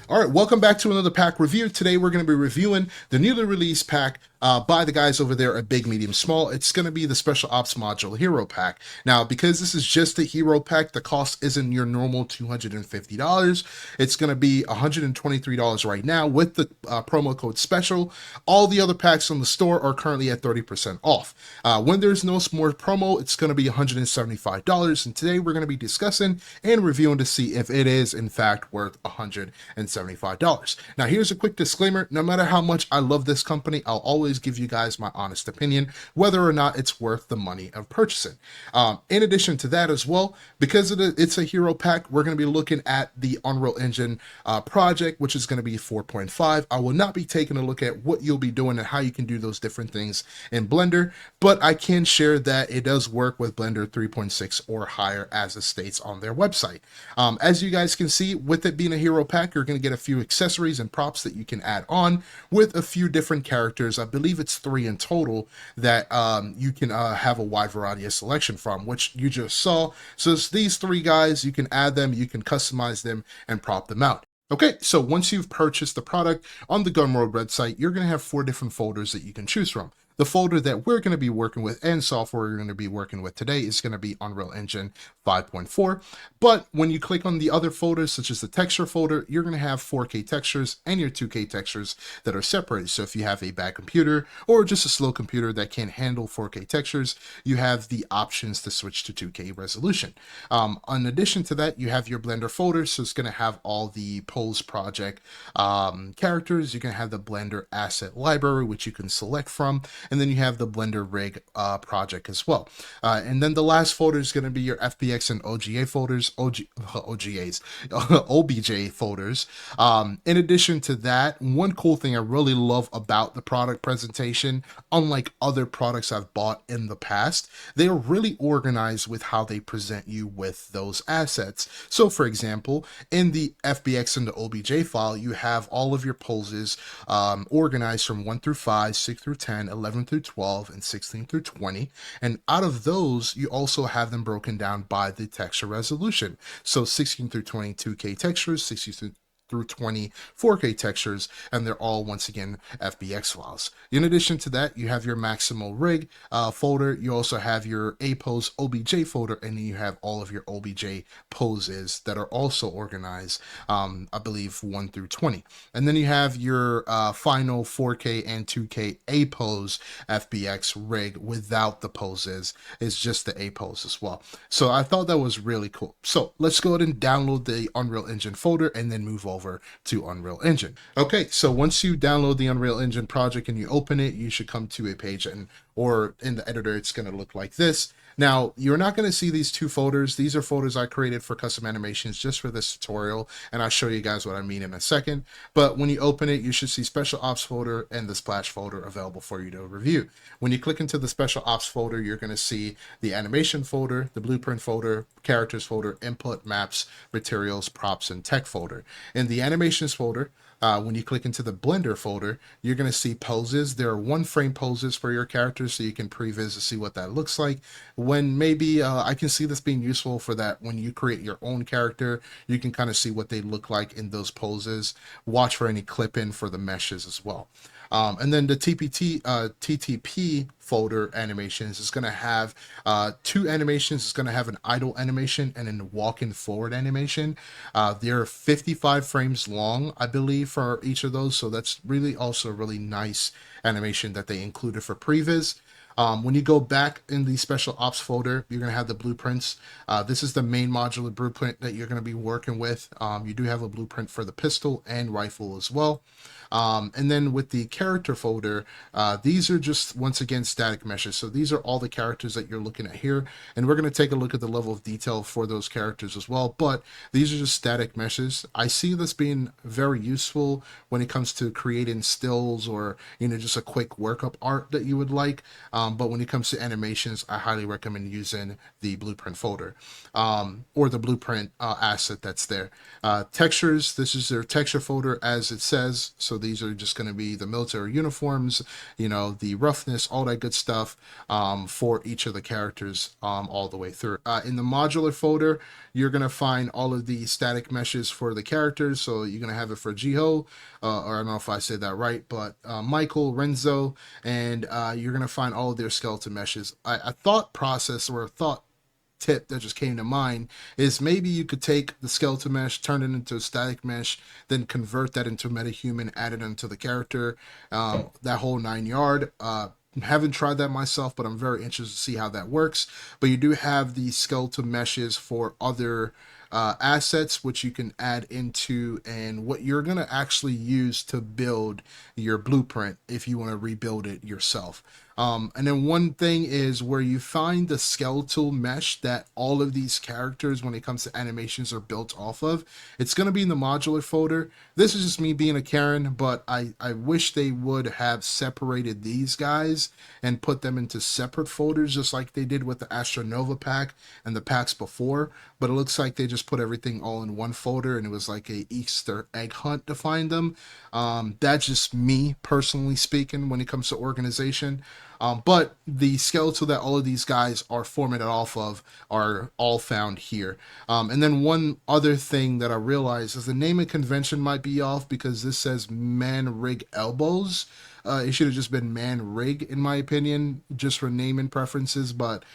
All right, welcome back to another pack review. Today we're going to be reviewing the newly released pack by the guys over there at Big Medium Small. It's going to be the Special Ops Module Hero Pack. Now, because this is just the Hero Pack, the cost isn't your normal $250. It's going to be $123 right now with the promo code SPECIAL. All the other packs on the store are currently at 30% off. When there's no more promo, it's going to be $175. And today we're going to be discussing and reviewing to see if it is in fact worth $175. Now, here's a quick disclaimer. No matter how much I love this company, I'll always give you guys my honest opinion, whether or not it's worth the money of purchasing. In addition to that as well, because it's a hero pack, we're going to be looking at the Unreal Engine project, which is going to be 4.5. I will not be taking a look at what you'll be doing and how you can do those different things in Blender, but I can share that it does work with Blender 3.6 or higher, as it states on their website. As you guys can see, with it being a hero pack, you're going to get a few accessories and props that you can add on with a few different characters. I believe it's 3 in total that you can have a wide variety of selection from, which you just saw. So it's these 3 guys, you can add them, you can customize them and prop them out. Okay, so once you've purchased the product on the Gumroad website, you're going to have 4 different folders that you can choose from. The folder that we're going to be working with and software we're going to be working with today is going to be Unreal Engine 5.4. But when you click on the other folders, such as the texture folder, you're going to have 4K textures and your 2K textures that are separated. So if you have a bad computer or just a slow computer that can't handle 4K textures, you have the options to switch to 2K resolution. In addition to that, you have your Blender folder. So it's going to have all the Pose project characters. You can have the Blender asset library, which you can select from. And then you have the Blender rig project as well. And then the last folder is going to be your FBX and OGA folders, OBJ folders. In addition to that, one cool thing I really love about the product presentation, unlike other products I've bought in the past, they are really organized with how they present you with those assets. So for example, in the FBX and the OBJ file, you have all of your poses organized from 1 through 5, 6 through 10, 11 through 12, and 16 through 20. And out of those, you also have them broken down by the texture resolution. So 16 through 20 2K textures, 16 through 20 4K textures, and they're all once again FBX files. In addition to that, you have your Maximal Rig folder. You also have your APose OBJ folder, and then you have all of your OBJ poses that are also organized, I believe 1 through 20. And then you have your final 4K and 2K APose FBX rig without the poses. It's just the APose as well. So I thought that was really cool. So let's go ahead and download the Unreal Engine folder and then move over to Unreal Engine. Okay, so once you download the Unreal Engine project and you open it, you should come to a page, or in the editor, it's going to look like this. Now, you're not going to see these 2 folders. These are folders I created for custom animations just for this tutorial, and I'll show you guys what I mean in a second. But when you open it, you should see Special Ops folder and the Splash folder available for you to review. When you click into the Special Ops folder, you're going to see the Animation folder, the Blueprint folder, Characters folder, Input, Maps, Materials, Props, and Tech folder. In the Animations folder, when you click into the Blender folder, you're going to see poses. There are 1-frame poses for your characters, so you can previs to see what that looks like. When maybe I can see this being useful for that when you create your own character, you can kind of see what they look like in those poses. Watch for any clip-in for the meshes as well. And then the TTP folder animations is going to have 2 animations. It's going to have an idle animation and a walking forward animation. They're 55 frames long, I believe, for each of those. So that's really also a really nice animation that they included for previs. When you go back in the Special Ops folder, you're going to have the blueprints. This is the main modular blueprint that you're going to be working with. You do have a blueprint for the pistol and rifle as well. And then with the character folder, these are just, once again, static meshes. So these are all the characters that you're looking at here. And we're going to take a look at the level of detail for those characters as well. But these are just static meshes. I see this being very useful when it comes to creating stills or, just a quick workup art that you would like. But when it comes to animations, I highly recommend using the blueprint folder, or the blueprint asset that's there. Textures, this is their texture folder as it says. So these are just going to be the military uniforms, the roughness, all that good stuff, for each of the characters, all the way through. In the modular folder, you're going to find all of the static meshes for the characters. So you're going to have it for Jiho, or I don't know if I said that right, but Michael, Renzo, and you're going to find all of their skeleton meshes. A thought process or a thought tip that just came to mind is maybe you could take the skeleton mesh, turn it into a static mesh, then convert that into metahuman, add it into the character, that whole 9 yard. Haven't tried that myself, but I'm very interested to see how that works. But you do have the skeletal meshes for other assets, which you can add into, and what you're going to actually use to build your blueprint if you want to rebuild it yourself. And then one thing is where you find the skeletal mesh that all of these characters, when it comes to animations, are built off of. It's going to be in the modular folder. This is just me being a Karen, but I wish they would have separated these guys and put them into separate folders, just like they did with the Astronova pack and the packs before. But it looks like they just put everything all in one folder, and it was like a Easter egg hunt to find them. That's just me personally speaking when it comes to organization. But the skeletal that all of these guys are formatted off of are all found here. And then one other thing that I realized is the naming convention might be off, because this says man rig elbows. It should have just been man rig, in my opinion, just for naming preferences. But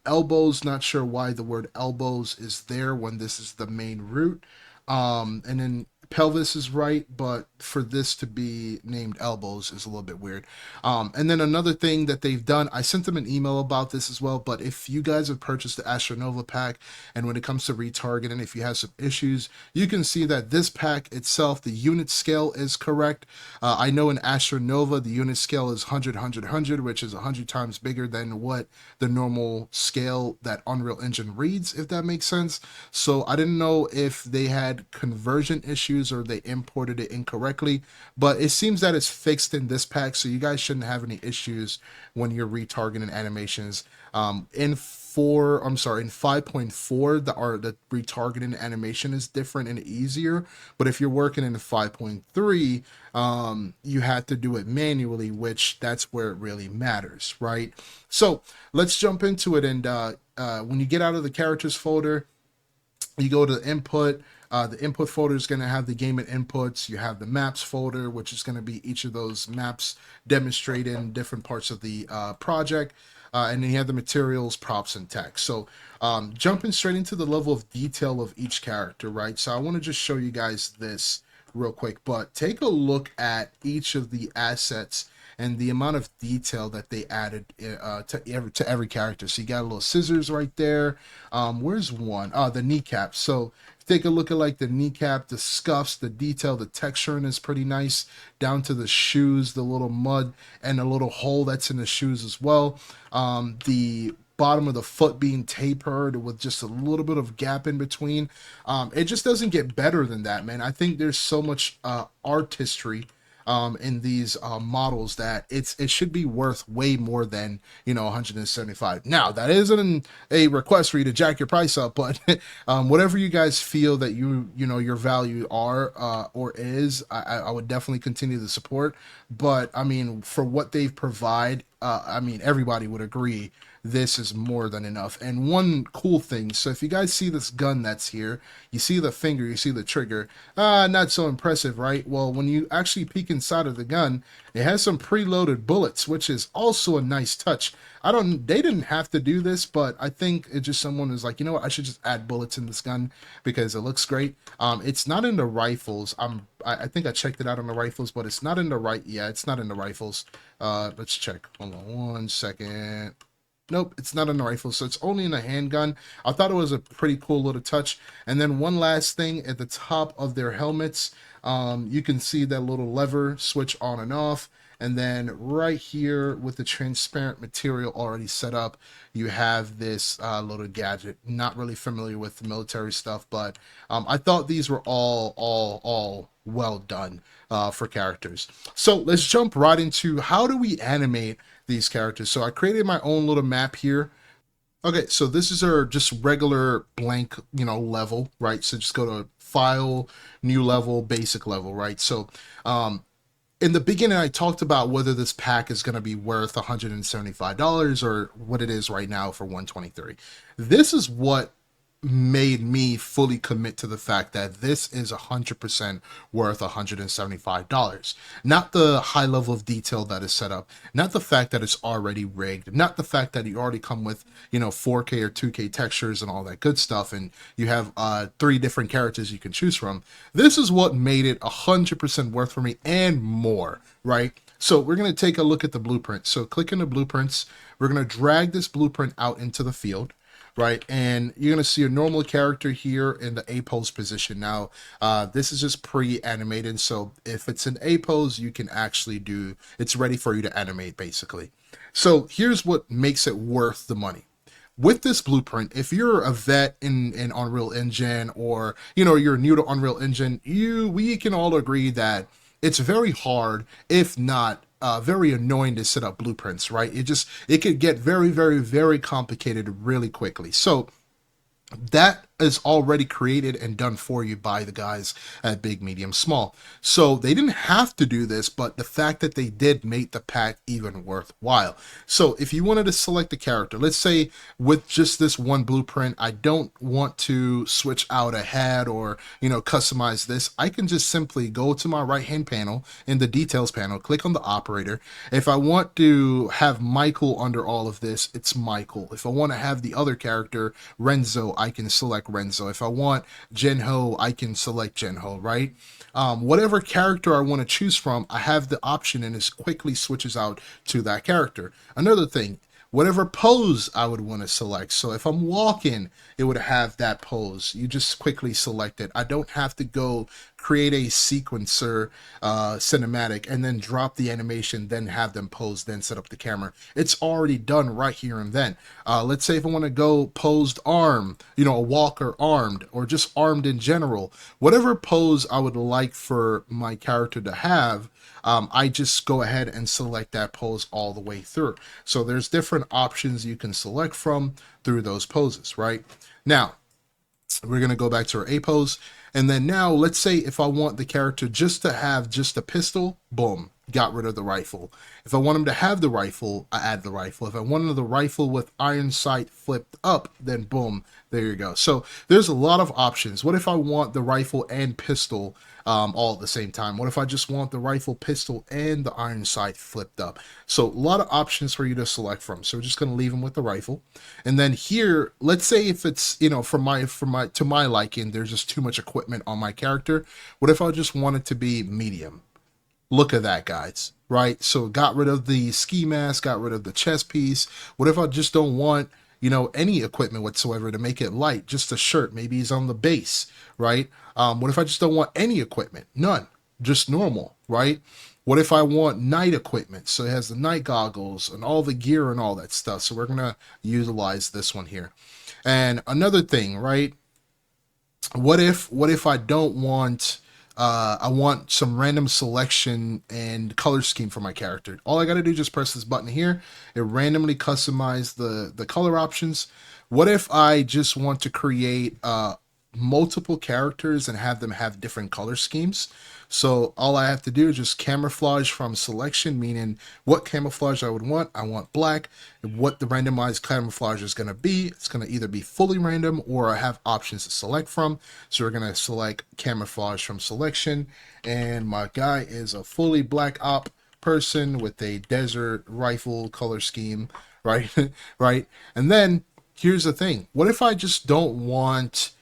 elbows, not sure why the word elbows is there when this is the main root. And then pelvis is right, but for this to be named elbows is a little bit weird. And then another thing that they've done, I sent them an email about this as well, but if you guys have purchased the Astronova pack, and when it comes to retargeting, if you have some issues, you can see that this pack itself, the unit scale is correct. I know in Astronova, the unit scale is 100, 100, 100, which is 100 times bigger than what the normal scale that Unreal Engine reads, if that makes sense. So I didn't know if they had conversion issues or they imported it incorrectly, but it seems that it's fixed in this pack, so you guys shouldn't have any issues when you're retargeting animations. In 5.4, the retargeting animation is different and easier, but if you're working in 5.3, you have to do it manually, which that's where it really matters, right? So let's jump into it. And when you get out of the characters folder, you go to input. The input folder is going to have the game and inputs. You have the maps folder, which is going to be each of those maps demonstrating different parts of the project. And then you have the materials, props, and text. So jumping straight into the level of detail of each character, right? So I want to just show you guys this real quick, but take a look at each of the assets and the amount of detail that they added to every character. So you got a little scissors right there. Where's one? The kneecap. So take a look at like the kneecap, the scuffs, the detail, the texturing is pretty nice, down to the shoes, the little mud and a little hole that's in the shoes as well. The bottom of the foot being tapered with just a little bit of gap in between. It just doesn't get better than that, man. I think there's so much artistry in these models that it should be worth way more than 175. Now that isn't a request for you to jack your price up, but whatever you guys feel that your value are or is, I would definitely continue to support. But I mean, for what they've provide, I mean, everybody would agree this is more than enough. And one cool thing, so if you guys see this gun that's here, you see the finger, you see the trigger, not so impressive, right? Well, when you actually peek inside of the gun, it has some preloaded bullets, which is also a nice touch. They didn't have to do this, but I think it just, someone was like, you know what, I should just add bullets in this gun because it looks great. It's not in the rifles. I think I checked it out on the rifles, but it's not in the yeah, it's not in the rifles. Let's check. Hold on one second. Nope, it's not in the rifle, so it's only in a handgun. I thought it was a pretty cool little touch. And then one last thing, at the top of their helmets, you can see that little lever switch on and off. And then right here with the transparent material already set up, you have this little gadget. Not really familiar with the military stuff, but I thought these were all well done for characters. So let's jump right into how do we animate these characters. So I created my own little map here. Okay, so this is our just regular blank, level, right? So just go to file, new level, basic level, right? So um, in the beginning, I talked about whether this pack is going to be worth $175 or what it is right now for 123. This is what made me fully commit to the fact that this is 100% worth $175. Not the high level of detail that is set up, not the fact that it's already rigged, not the fact that you already come with, 4K or 2K textures and all that good stuff, and you have 3 different characters you can choose from. This is what made it 100% worth for me and more, right? So we're going to take a look at the blueprint. So click into blueprints. We're going to drag this blueprint out into the field, right? And you're going to see a normal character here in the A pose position. Now, this is just pre-animated. So if it's an A pose, you can actually it's ready for you to animate basically. So here's what makes it worth the money. With this blueprint, if you're a vet in Unreal Engine, or you're new to Unreal Engine, we can all agree that it's very hard, if not very annoying, to set up blueprints, right? It could get very, very, very complicated really quickly. So that is already created and done for you by the guys at Big Medium Small. So they didn't have to do this, but the fact that they did made the pack even worthwhile. So if you wanted to select a character, let's say with just this one blueprint, I don't want to switch out a head or customize this, I can just simply go to my right hand panel in the details panel, click on the operator. If I want to have Michael under all of this, it's Michael. If I want to have the other character Renzo, I can select Renzo. If I want Jinho, I can select Jinho, right? Whatever character I want to choose from, I have the option, and it quickly switches out to that character. Another thing, whatever pose I would want to select. So if I'm walking, it would have that pose. You just quickly select it. I don't have to go create a sequencer cinematic and then drop the animation, then have them pose, then set up the camera. It's already done right here and then. Let's say if I want to go posed arm, a walker armed, or just armed in general, whatever pose I would like for my character to have, I just go ahead and select that pose all the way through. So there's different options you can select from through those poses, right? Now, we're going to go back to our A pose. And then now, let's say if I want the character just to have just a pistol, boom, got rid of the rifle. If I want him to have the rifle, I add the rifle. If I wanted the rifle with iron sight flipped up, then boom, there you go. So there's a lot of options. What if I want the rifle and pistol all at the same time? What if I just want the rifle, pistol, and the iron sight flipped up? So a lot of options for you to select from. So we're just going to leave them with the rifle. And then here, let's say if it's, to my liking, there's just too much equipment on my character. What if I just want it to be medium? Look at that, guys, right? So got rid of the ski mask, got rid of the chest piece. What if I just don't want, any equipment whatsoever to make it light? Just a shirt, maybe he's on the base, right? What if I just don't want any equipment? None, just normal, right? What if I want night equipment? So it has the night goggles and all the gear and all that stuff. So we're going to utilize this one here. And another thing, right? What if I don't want, I want some random selection and color scheme for my character? All I got to do is just press this button here. It randomly customizes the color options. What if I just want to create multiple characters and have them have different color schemes? So all I have to do is just camouflage from selection, meaning what camouflage I would want. I want black. What the randomized camouflage is going to be, it's going to either be fully random or I have options to select from. So we're going to select camouflage from selection. And my guy is a fully black op person with a desert rifle color scheme, right? Right. And then here's the thing. What if I just don't want,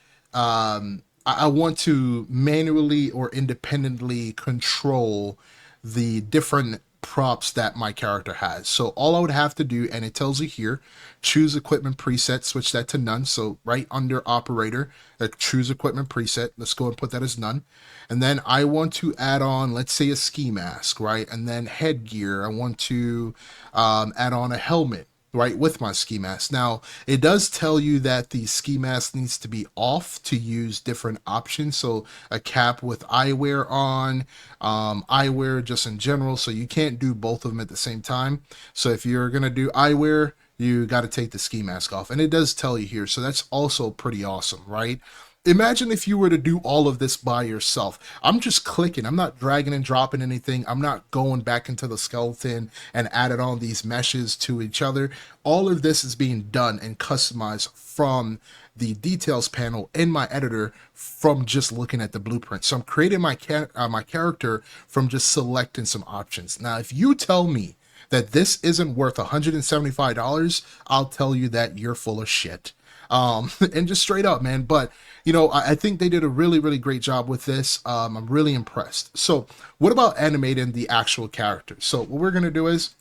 I want to manually or independently control the different props that my character has? So all I would have to do, and it tells you here, choose equipment preset, switch that to none. So right under operator, choose equipment preset. Let's go and put that as none. And then I want to add on, let's say, a ski mask, right? And then headgear, I want to add on a helmet. right, with my ski mask. Now, it does tell you that the ski mask needs to be off to use different options. So a cap with eyewear on, eyewear just in general. So you can't do both of them at the same time. So if you're going to do eyewear, you got to take the ski mask off. And it does tell you here. So that's also pretty awesome, right? Imagine if you were to do all of this by yourself. I'm just clicking. I'm not dragging and dropping anything. I'm not going back into the skeleton and adding on these meshes to each other. All of this is being done and customized from the details panel in my editor from just looking at the blueprint. So I'm creating my character from just selecting some options. Now, if you tell me that this isn't worth $175, I'll tell you that you're full of shit. And just straight up, man. But I think they did a really, really great job with this. I'm really impressed. So, what about animating the actual characters? So, what we're gonna do is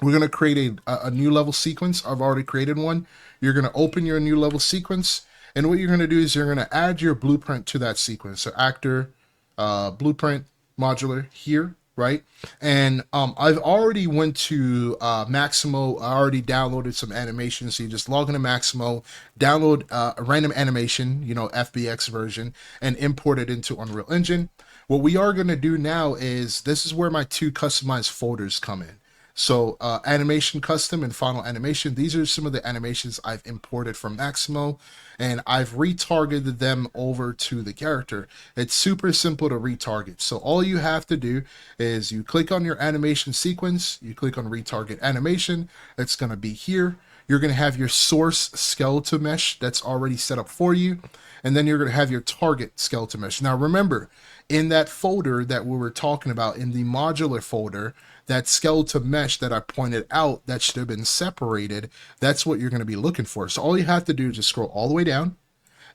we're gonna create a new level sequence. I've already created one. You're gonna open your new level sequence, and what you're gonna do is you're gonna add your blueprint to that sequence. So, actor, blueprint, modular here, right? And I've already went to Maximo. I already downloaded some animations. So you just log into Maximo, download a random animation, FBX version, and import it into Unreal Engine. What we are going to do now is this is where my two customized folders come in. So animation custom and final animation, these are some of the animations I've imported from Maximo, and I've retargeted them over to the character. It's super simple to retarget. So all you have to do is you click on your animation sequence, you click on retarget animation, it's going to be here. You're going to have your source skeletal mesh that's already set up for you, and then you're going to have your target skeletal mesh. Now remember, in that folder that we were talking about, in the modular folder, that skeletal mesh that I pointed out that should have been separated, that's what you're going to be looking for. So all you have to do is just scroll all the way down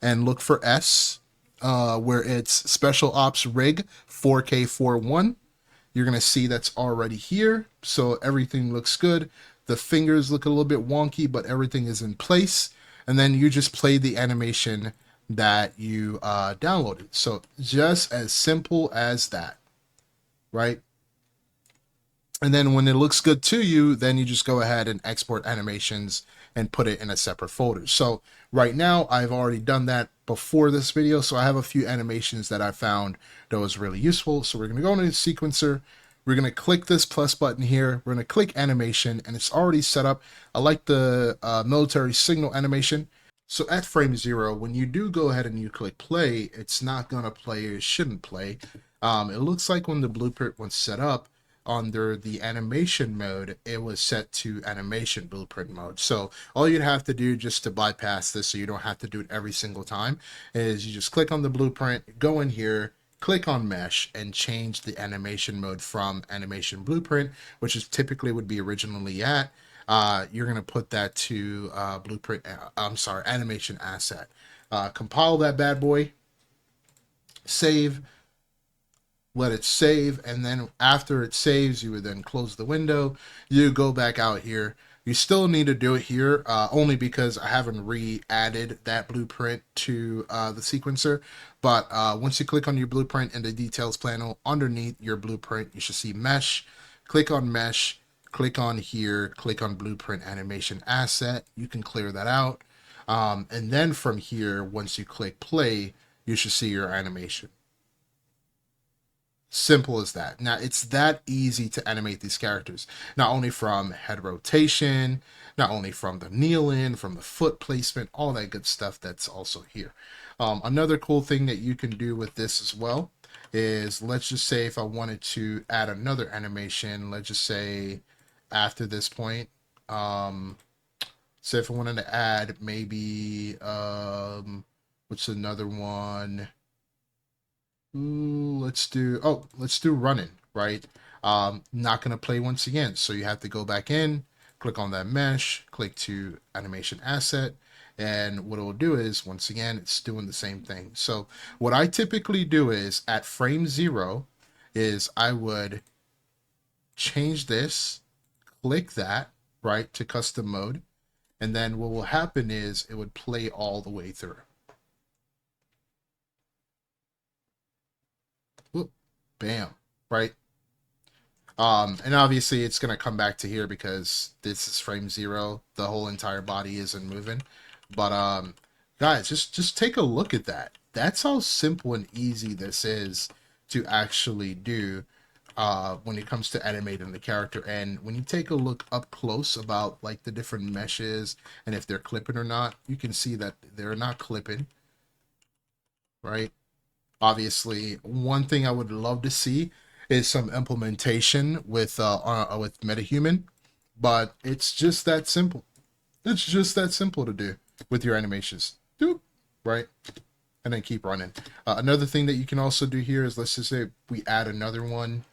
and look for S, where it's Special Ops Rig 4K41. You're going to see that's already here. So everything looks good. The fingers look a little bit wonky, but everything is in place. And then you just play the animation that you downloaded. So just as simple as that, right? And then when it looks good to you, then you just go ahead and export animations and put it in a separate folder. So right now I've already done that before this video. So I have a few animations that I found that was really useful. So we're going to go into the sequencer. We're going to click this plus button here. We're going to click animation, and it's already set up. I like the military signal animation. So at frame 0, when you do go ahead and you click play, it's not going to play, or it shouldn't play. It looks like when the blueprint was set up, under the animation mode, it was set to animation blueprint mode. So all you'd have to do just to bypass this, so you don't have to do it every single time, is you just click on the blueprint, go in here, click on mesh, and change the animation mode from animation blueprint, which is typically would be originally at. You're going to put that to animation asset. Compile that bad boy, save, let it save, and then after it saves, you would then close the window. You go back out here. You still need to do it here, only because I haven't re-added that blueprint to the sequencer. But once you click on your blueprint in the details panel, underneath your blueprint, you should see mesh. Click on mesh, click on here, click on blueprint animation asset. You can clear that out. And then from here, once you click play, you should see your animation. Simple as that. Now, it's that easy to animate these characters, not only from head rotation, not only from the kneel-in, from the foot placement, all that good stuff that's also here. Another cool thing that you can do with this as well is, let's just say if I wanted to add another animation, let's just say after this point, so if I wanted to add maybe, what's another one? Let's do running, right? Not gonna play once again, so you have to go back in, click on that mesh, click to animation asset, and what it will do is, once again, it's doing the same thing. So what I typically do is at frame 0 is I would change this, click that, right, to custom mode, and then what will happen is it would play all the way through. Whoop, bam, right? And obviously it's going to come back to here because this is frame 0. The whole entire body isn't moving. But guys, just take a look at that. That's how simple and easy this is to actually do when it comes to animating the character. And when you take a look up close about like the different meshes and if they're clipping or not, you can see that they're not clipping, right? Obviously, one thing I would love to see is some implementation with MetaHuman, but it's just that simple. It's just that simple to do with your animations. Doop, right? And then keep running. Another thing that you can also do here is, let's just say we add another one.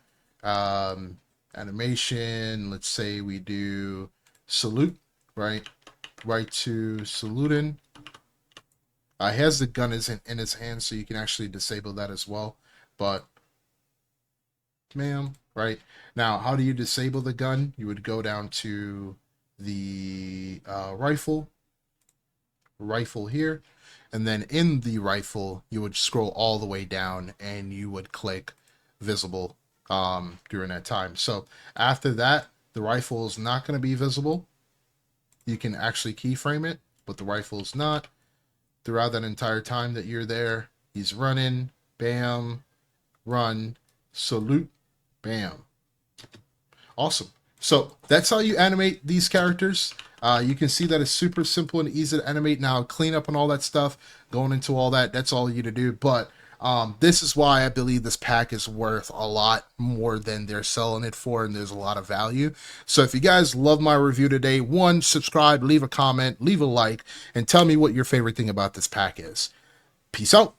Animation, let's say we do salute, right? Right to saluting. He has the gun in his hand, so you can actually disable that as well. But, ma'am, right? Now, how do you disable the gun? You would go down to the rifle here, and then in the rifle, you would scroll all the way down, and you would click visible during that time. So after that, the rifle is not going to be visible. You can actually keyframe it, but the rifle is not. Throughout that entire time that you're there, he's running, bam, run, salute, bam. Awesome. So that's how you animate these characters. You can see that it's super simple and easy to animate. Now, clean up and all that stuff, going into all that, that's all you to do. But this is why I believe this pack is worth a lot more than they're selling it for, and there's a lot of value. So if you guys love my review today, one, subscribe, leave a comment, leave a like, and tell me what your favorite thing about this pack is. Peace out.